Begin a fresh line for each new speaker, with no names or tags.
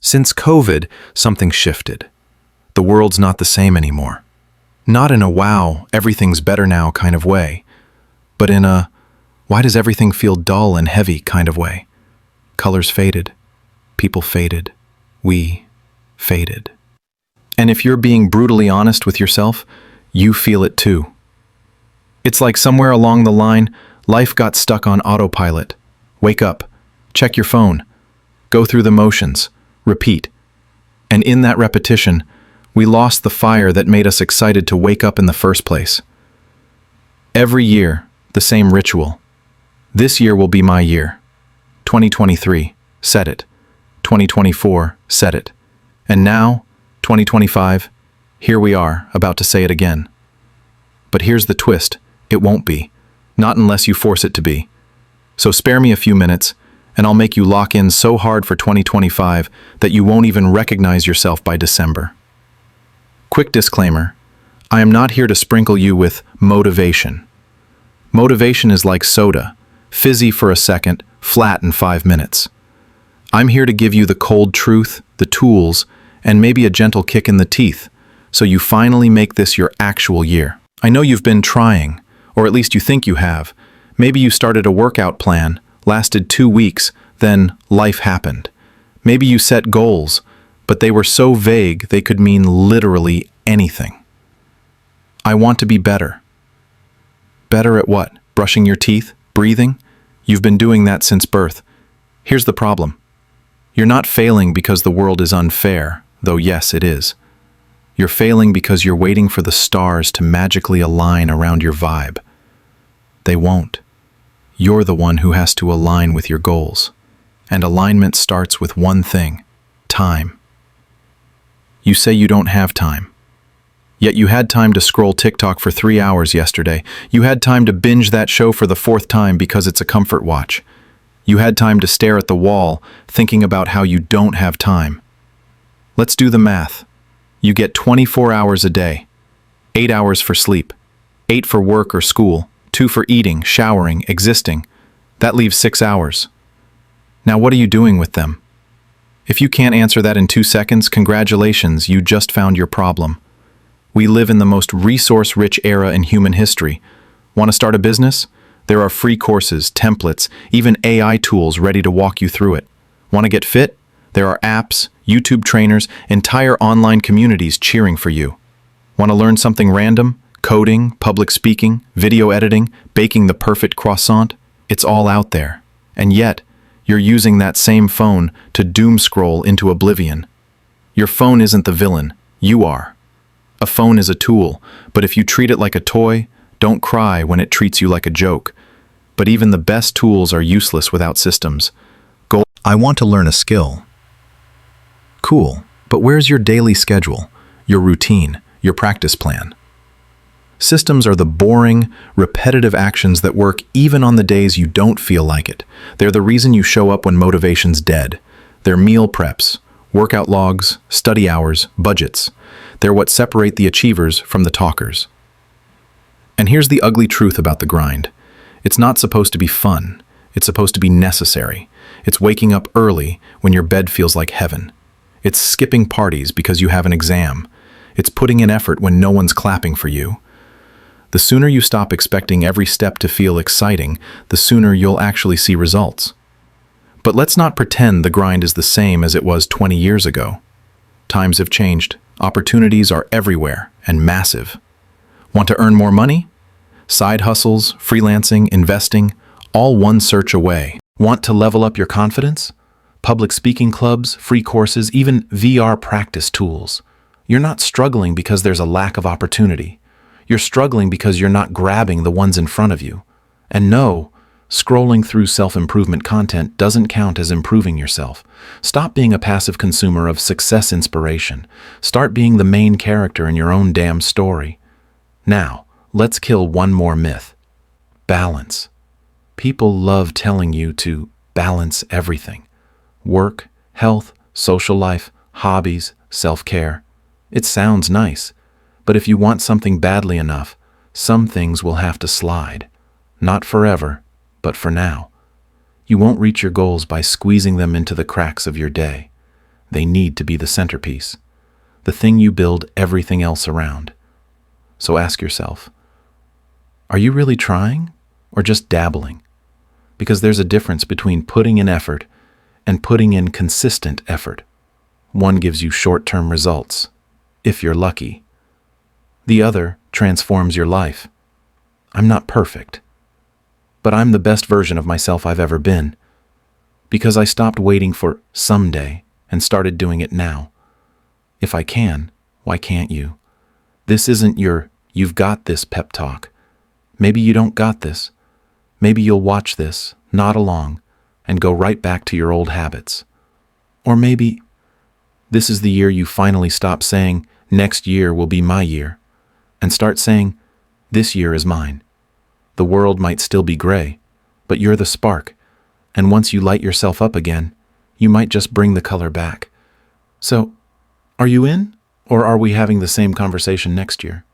Since COVID, something shifted. The world's not the same anymore. Not in a wow, everything's better now kind of way, but in a why does everything feel dull and heavy kind of way. Colors faded, people faded, we faded. And if you're being brutally honest with yourself, you feel it too. It's like somewhere along the line, life got stuck on autopilot. Wake up, check your phone, go through the motions, repeat. And in that repetition, we lost the fire that made us excited to wake up in the first place. Every year, the same ritual. This year will be my year. 2023, said it. 2024, said it. And now, 2025, here we are, about to say it again. But here's the twist, it won't be. Not unless you force it to be. So spare me a few minutes, and I'll make you lock in so hard for 2025 that you won't even recognize yourself by December. Quick disclaimer, I am not here to sprinkle you with motivation. Motivation is like soda, fizzy for a second, flat in 5 minutes. I'm here to give you the cold truth, the tools, and maybe a gentle kick in the teeth, so you finally make this your actual year. I know you've been trying, or at least you think you have. Maybe you started a workout plan, lasted 2 weeks, then life happened. Maybe you set goals, but they were so vague they could mean literally anything. I want to be better. Better at what? Brushing your teeth? Breathing? You've been doing that since birth. Here's the problem. You're not failing because the world is unfair, though yes, it is. You're failing because you're waiting for the stars to magically align around your vibe. They won't. You're the one who has to align with your goals. And alignment starts with one thing: time. You say you don't have time. Yet you had time to scroll TikTok for 3 hours yesterday. You had time to binge that show for the 4th time because it's a comfort watch. You had time to stare at the wall, thinking about how you don't have time. Let's do the math. You get 24 hours a day. 8 hours for sleep. 8 for work or school. 2 for eating, showering, existing. That leaves 6 hours. Now what are you doing with them? If you can't answer that in 2 seconds, congratulations, you just found your problem. We live in the most resource-rich era in human history. Want to start a business? There are free courses, templates, even AI tools ready to walk you through it. Want to get fit? There are apps, YouTube trainers, entire online communities cheering for you. Want to learn something random? Coding, public speaking, video editing, baking the perfect croissant? It's all out there. And yet, you're using that same phone to doom scroll into oblivion. Your phone isn't the villain, you are. A phone is a tool, but if you treat it like a toy, don't cry when it treats you like a joke. But even the best tools are useless without systems. I want to learn a skill. Cool, but where's your daily schedule, your routine, your practice plan? Systems are the boring, repetitive actions that work even on the days you don't feel like it. They're the reason you show up when motivation's dead. They're meal preps, workout logs, study hours, budgets. They're what separate the achievers from the talkers. And here's the ugly truth about the grind. It's not supposed to be fun. It's supposed to be necessary. It's waking up early when your bed feels like heaven. It's skipping parties because you have an exam. It's putting in effort when no one's clapping for you. The sooner you stop expecting every step to feel exciting, the sooner you'll actually see results. But let's not pretend the grind is the same as it was 20 years ago. Times have changed. Opportunities are everywhere and massive. Want to earn more money? Side hustles, freelancing, investing, all one search away. Want to level up your confidence? Public speaking clubs, free courses, even VR practice tools. You're not struggling because there's a lack of opportunity. You're struggling because you're not grabbing the ones in front of you. And no, scrolling through self-improvement content doesn't count as improving yourself. Stop being a passive consumer of success inspiration. Start being the main character in your own damn story. Now, let's kill one more myth. Balance. People love telling you to balance everything. Work, health, social life, hobbies, self-care. It sounds nice. But if you want something badly enough, some things will have to slide. Not forever, but for now. You won't reach your goals by squeezing them into the cracks of your day. They need to be the centerpiece, the thing you build everything else around. So ask yourself, are you really trying or just dabbling? Because there's a difference between putting in effort and putting in consistent effort. One gives you short-term results, if you're lucky. The other transforms your life. I'm not perfect, but I'm the best version of myself I've ever been, because I stopped waiting for someday and started doing it now. If I can, why can't you? This isn't your "you've got this" pep talk. Maybe you don't got this. Maybe you'll watch this, nod along, and go right back to your old habits. Or maybe this is the year you finally stop saying, "Next year will be my year," and start saying, "This year is mine." The world might still be gray, but you're the spark, and once you light yourself up again, you might just bring the color back. So, are you in, or are we having the same conversation next year?